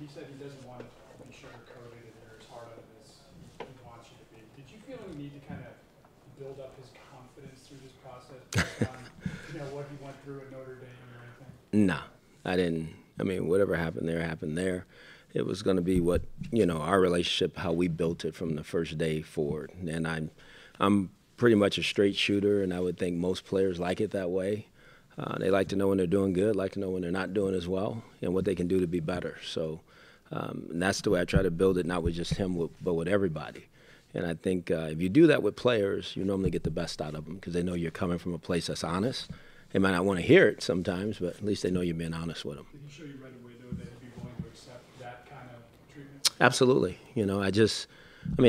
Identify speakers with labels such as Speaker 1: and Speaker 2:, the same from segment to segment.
Speaker 1: he said he doesn't want it to be sugar-coated and you're as hard on it as he wants you to be. Did you feel any need to kind of build up his confidence through this process based on what he went through at Notre Dame or anything?
Speaker 2: No, I didn't. I mean, whatever happened there happened there. It was going to be what, our relationship, how we built it from the first day forward. And I'm pretty much a straight shooter, and I would think most players like it that way. They like to know when they're doing good, like to know when they're not doing as well, and what they can do to be better. So and that's the way I try to build it, not with just him, but with everybody. And I think if you do that with players, you normally get the best out of them because they know you're coming from a place that's honest. They might not want to hear it sometimes, but at least they know you're being honest with them.
Speaker 1: Did he show you right away, though, that he'd be willing to accept that kind of treatment?
Speaker 2: Absolutely.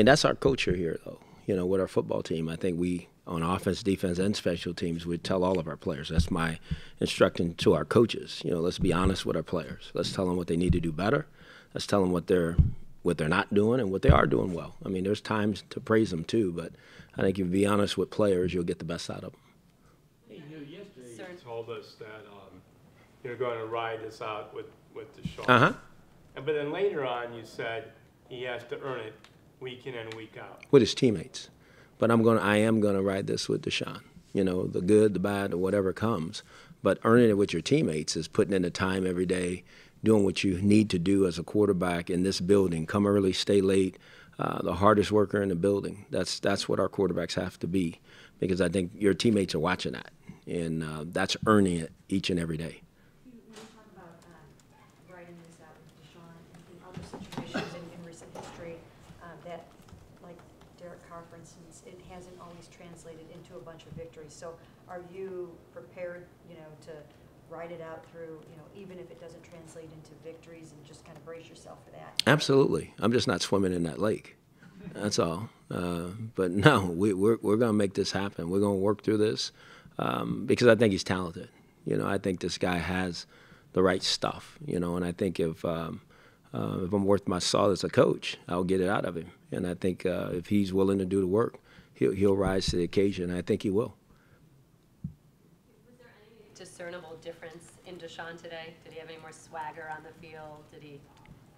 Speaker 2: That's our culture here, though. With our football team, I think we, on offense, defense, and special teams, we tell all of our players. That's my instruction to our coaches. Let's be honest with our players. Let's tell them what they need to do better. Let's tell them what they're not doing and what they are doing well. I mean, there's times to praise them too, but I think if you be honest with players, you'll get the best out of them.
Speaker 3: Hey, yesterday you told us that you're going to ride this out with DeShone.
Speaker 2: Uh-huh.
Speaker 3: But then later on, you said he has to earn it week in and week out.
Speaker 2: With his teammates. But I am going to ride this with DeShone. The good, the bad, or whatever comes. But earning it with your teammates is putting in the time every day, doing what you need to do as a quarterback in this building. Come early, stay late. The hardest worker in the building. That's what our quarterbacks have to be, because I think your teammates are watching that, and that's earning it each and every day.
Speaker 4: When you talk about writing this out with DeShone in other situations in recent history, that, like Derek Carr, for instance, it hasn't always translated into a bunch of victories. So are you prepared, to write it out through, even if it doesn't translate into victories, and just kind of brace yourself for that?
Speaker 2: Absolutely. I'm just not swimming in that lake. That's all. But no, we're going to make this happen. We're going to work through this because I think he's talented. I think this guy has the right stuff. And I think if I'm worth my salt as a coach, I'll get it out of him. And I think if he's willing to do the work, he'll rise to the occasion. And I think he will.
Speaker 5: Discernible difference in DeShone today? Did he have any more swagger on the field? Did he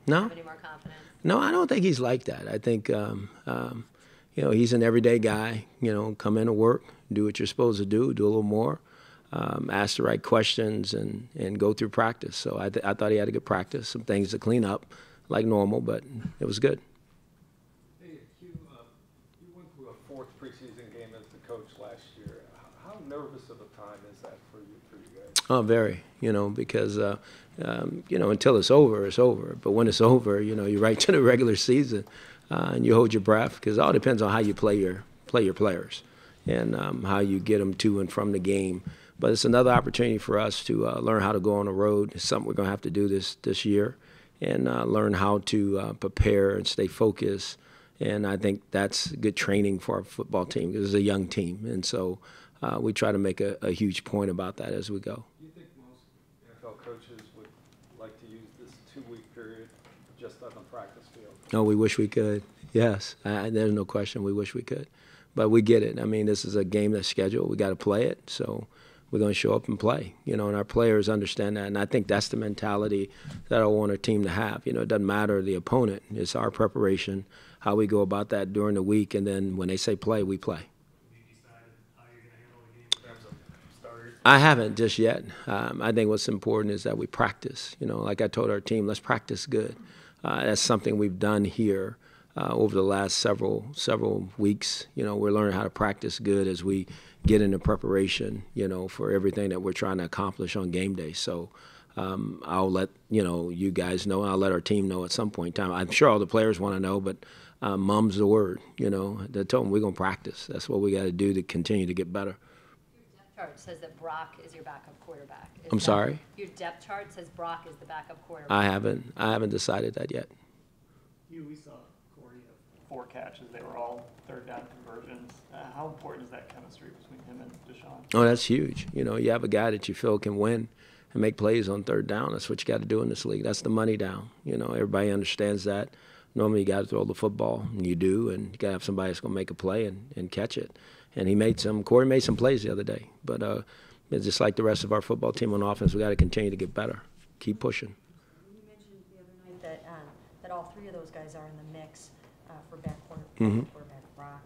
Speaker 2: have
Speaker 5: any more confidence?
Speaker 2: No, I don't think he's like that. I think, he's an everyday guy. Come in to work, do what you're supposed to do a little more, ask the right questions, and go through practice. So I thought he had a good practice, some things to clean up like normal, but it was good.
Speaker 6: Hey, Hue, you went through a fourth preseason game as the coach last year. How nervous of a time is that for you guys?
Speaker 2: Oh, very. Because until it's over, it's over. But when it's over, you're right to the regular season, and you hold your breath, because it all depends on how you play your players and how you get them to and from the game. But it's another opportunity for us to learn how to go on the road. It's something we're going to have to do this year, and learn how to prepare and stay focused. And I think that's good training for our football team, because it's a young team. And so we try to make a huge point about that as we go.
Speaker 6: Do you think most NFL coaches would like to use this 2-week period just on the practice field?
Speaker 2: Oh, we wish we could. Yes, there's no question. We wish we could. But we get it. I mean, this is a game that's scheduled. We got to play it. So we're going to show up and play, and our players understand that. And I think that's the mentality that I want our team to have. It doesn't matter the opponent. It's our preparation, how we go about that during the week, and then when they say play, we play.
Speaker 1: Have you decided how you're going to handle the game in terms of starters?
Speaker 2: I haven't just yet. I think what's important is that we practice. Like I told our team, let's practice good. That's something we've done here over the last several weeks. We're learning how to practice good as we get into preparation, for everything that we're trying to accomplish on game day. So I'll let, you guys know. I'll let our team know at some point in time. I'm sure all the players want to know, but mum's the word. They told them we're going to practice. That's what we got to do to continue to get better.
Speaker 5: Your depth chart says that Brock is your backup quarterback.
Speaker 2: I'm sorry?
Speaker 5: Your depth chart says Brock is the backup quarterback.
Speaker 2: I haven't decided that yet.
Speaker 1: We saw Corey have 4 catches. They were all third down conversions. How important is that chemistry between him and DeShone?
Speaker 2: Oh, that's huge. You have a guy that you feel can win and make plays on third down. That's what you got to do in this league. That's the money down. Everybody understands that. Normally you got to throw the football, and you do, and you got to have somebody that's going to make a play and catch it. And Corey made some plays the other day. But it's just like the rest of our football team on offense, we got to continue to get better, keep pushing.
Speaker 4: You mentioned the other night that three of those guys are in the mix for
Speaker 2: Mhm.
Speaker 4: quarterback Brock,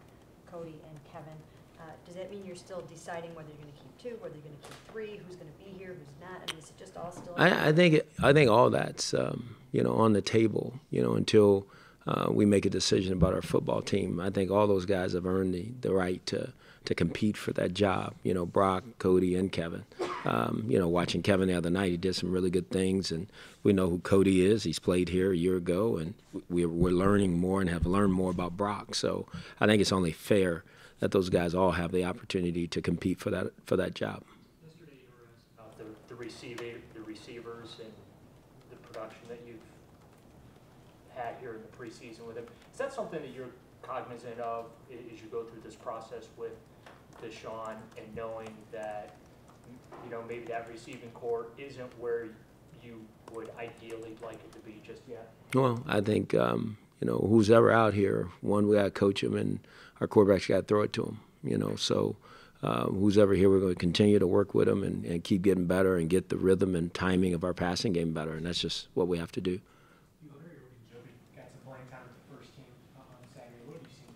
Speaker 4: Cody, and Kevin. Does that mean you're still deciding whether you're going to keep two, whether you're going to keep three, who's going to be here, who's not? I mean, is it just all still?
Speaker 2: I think all that's on the table, until we make a decision about our football team. I think all those guys have earned the right to compete for that job. Brock, Cody, and Kevin. Watching Kevin the other night, he did some really good things, and we know who Cody is. He's played here a year ago, and we're learning more and have learned more about Brock. So I think it's only fair that those guys all have the opportunity to compete for that job.
Speaker 7: Yesterday you were asked about the receivers and the production that you've had here in the preseason with him. Is that something that you're cognizant of as you go through this process with DeShone, and knowing that maybe that receiving core isn't where you would ideally like it to be just yet?
Speaker 2: Well, I think who's ever out here, one, we got to coach him, and our quarterback's got to throw it to him. So who's ever here, we're going to continue to work with him and keep getting better and get the rhythm and timing of our passing game better, and that's just what we have to do.
Speaker 1: You already got some playing time with the first team on Saturday. What have you seen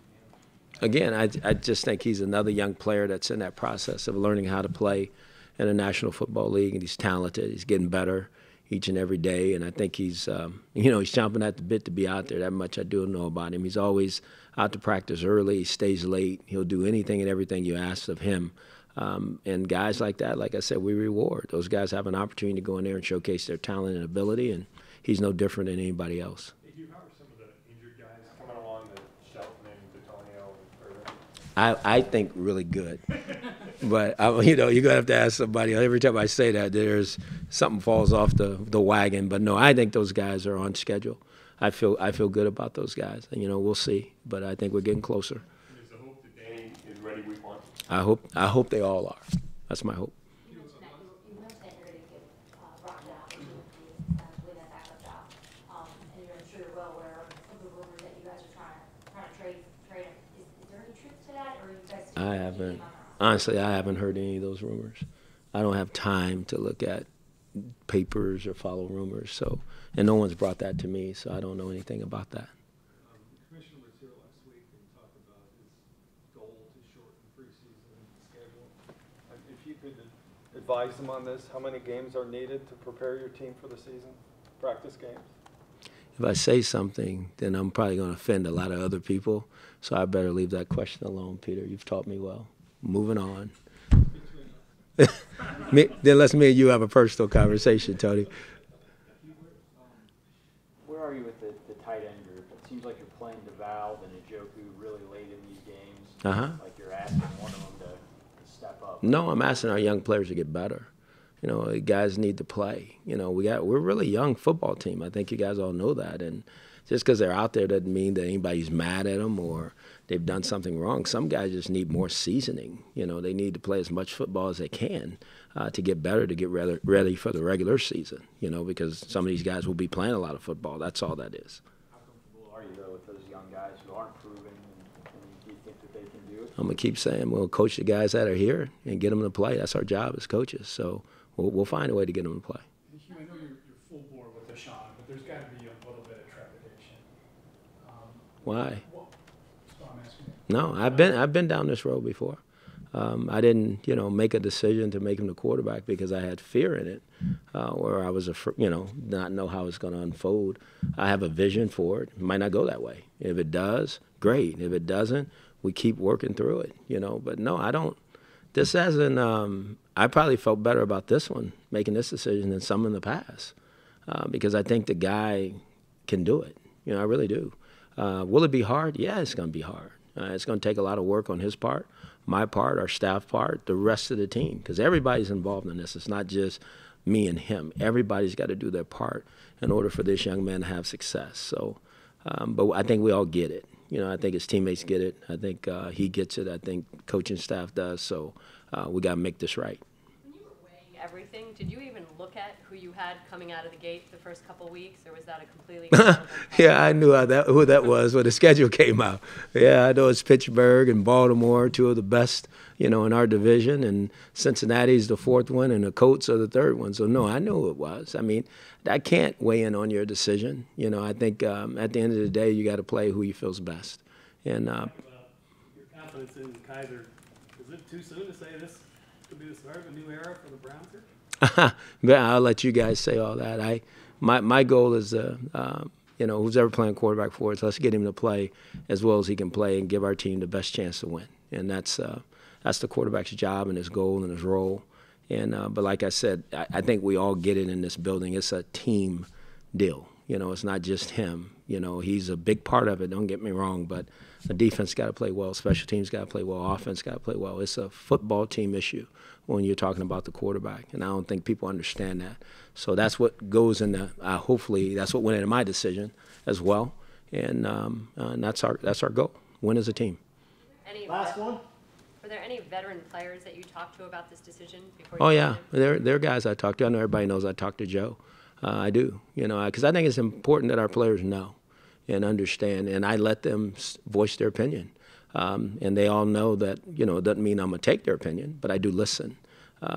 Speaker 1: from him?
Speaker 2: Again, I just think he's another young player that's in that process of learning how to play in a National Football League, and he's talented. He's getting better each and every day, and I think he's he's chomping at the bit to be out there. That much I do know about him. He's always out to practice early. He stays late. He'll do anything and everything you ask of him. And guys like that, like I said, we reward. Those guys have an opportunity to go in there and showcase their talent and ability, and he's no different than anybody else.
Speaker 6: Hey, Hugh, how are some of the injured guys coming along, the Shelton and D'Antonio and Irvin?
Speaker 2: I think really good. But you're gonna have to ask somebody. Every time I say that, there's something falls off the wagon. But no, I think those guys are on schedule. I feel good about those guys, and we'll see. But I think we're getting closer.
Speaker 6: Is the hope that Danny is ready week one?
Speaker 2: I hope they all are. That's my hope.
Speaker 8: You mentioned that you're going to give Brock the opportunity with that backup job, and I'm sure you're well aware of the rumors that you guys are trying to trade him. Is there any truth to that, or are you guys?
Speaker 2: I haven't. Honestly, I haven't heard any of those rumors. I don't have time to look at papers or follow rumors. And no one's brought that to me, so I don't know anything about that.
Speaker 6: The commissioner was here last week and talked about his goal to shorten preseason schedule. If you could advise him on this, how many games are needed to prepare your team for the season? Practice games?
Speaker 2: If I say something, then I'm probably going to offend a lot of other people, so I better leave that question alone, Peter. You've taught me well. Moving on. Then let's me and you have a personal conversation, Tony.
Speaker 9: Where are you with the tight end group? It seems like you're playing DeVal and Njoku really late in these games. Like you're asking one of them to step up.
Speaker 2: No, I'm asking our young players to get better. Guys need to play. We're a really young football team. I think you guys all know that. And just because they're out there doesn't mean that anybody's mad at them or they've done something wrong. Some guys just need more seasoning. They need to play as much football as they can to get better, to get ready for the regular season, because some of these guys will be playing a lot of football. That's all that is.
Speaker 9: How comfortable are you, though, with those young guys who aren't proven, and do you think that they can do it?
Speaker 2: I'm going to keep saying we'll coach the guys that are here and get them to play. That's our job as coaches. So we'll find a way to get them to play.
Speaker 1: Hugh, I know you're full bore with DeShone, but there's got to be a little bit of trepidation.
Speaker 2: Why?
Speaker 1: Well, that's what I'm asking you.
Speaker 2: No, I've been down this road before. I didn't, make a decision to make him the quarterback because I had fear in it, or I was, not know how it's going to unfold. I have a vision for it. It might not go that way. If it does, great. If it doesn't, we keep working through it, But no, I don't. This hasn't. I probably felt better about this one, making this decision, than some in the past, because I think the guy can do it. I really do. Will it be hard? Yeah, it's going to be hard. It's going to take a lot of work on his part, my part, our staff part, the rest of the team, because everybody's involved in this. It's not just me and him. Everybody's got to do their part in order for this young man to have success. So, but I think we all get it. I think his teammates get it. I think he gets it. I think coaching staff does. So we got to make this right.
Speaker 5: When you were weighing everything. Did you even look at who you had coming out of the gate the first couple weeks, or was that a completely
Speaker 2: Yeah, I knew who that was when the schedule came out. Yeah, I know it's Pittsburgh and Baltimore, two of the best, in our division, and Cincinnati's the fourth one, and the Colts are the third one. So, no, I knew who it was. I mean, I can't weigh in on your decision. I think at the end of the day, you got to play who you feel's best. And
Speaker 10: your confidence in Kaiser, is it too soon to say this could be the start of a new era for the Browns here?
Speaker 2: But I'll let you guys say all that. My goal is, who's ever playing quarterback for us, let's get him to play as well as he can play and give our team the best chance to win. And that's the quarterback's job and his goal and his role. And but like I said, I think we all get it in this building. It's a team deal. It's not just him. He's a big part of it. Don't get me wrong, but the defense got to play well, special teams got to play well, offense got to play well. It's a football team issue when you're talking about the quarterback, and I don't think people understand that. So that's what goes in the. Hopefully, that's what went into my decision as well, and that's our goal. Win as a team.
Speaker 10: Last one.
Speaker 5: Were there any veteran players that you talked to about this decision before?
Speaker 2: Oh yeah, there are guys I talked to. I know everybody knows I talked to Joe. I do, because I think it's important that our players know and understand, and I let them voice their opinion. And they all know that, it doesn't mean I'm going to take their opinion, but I do listen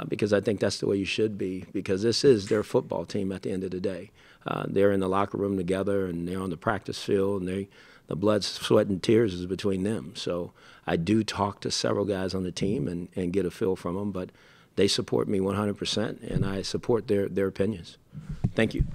Speaker 2: because I think that's the way you should be, because this is their football team at the end of the day. They're in the locker room together, and they're on the practice field, and the blood, sweat, and tears is between them. So I do talk to several guys on the team and get a feel from them, but they support me 100%, and I support their opinions. Thank you.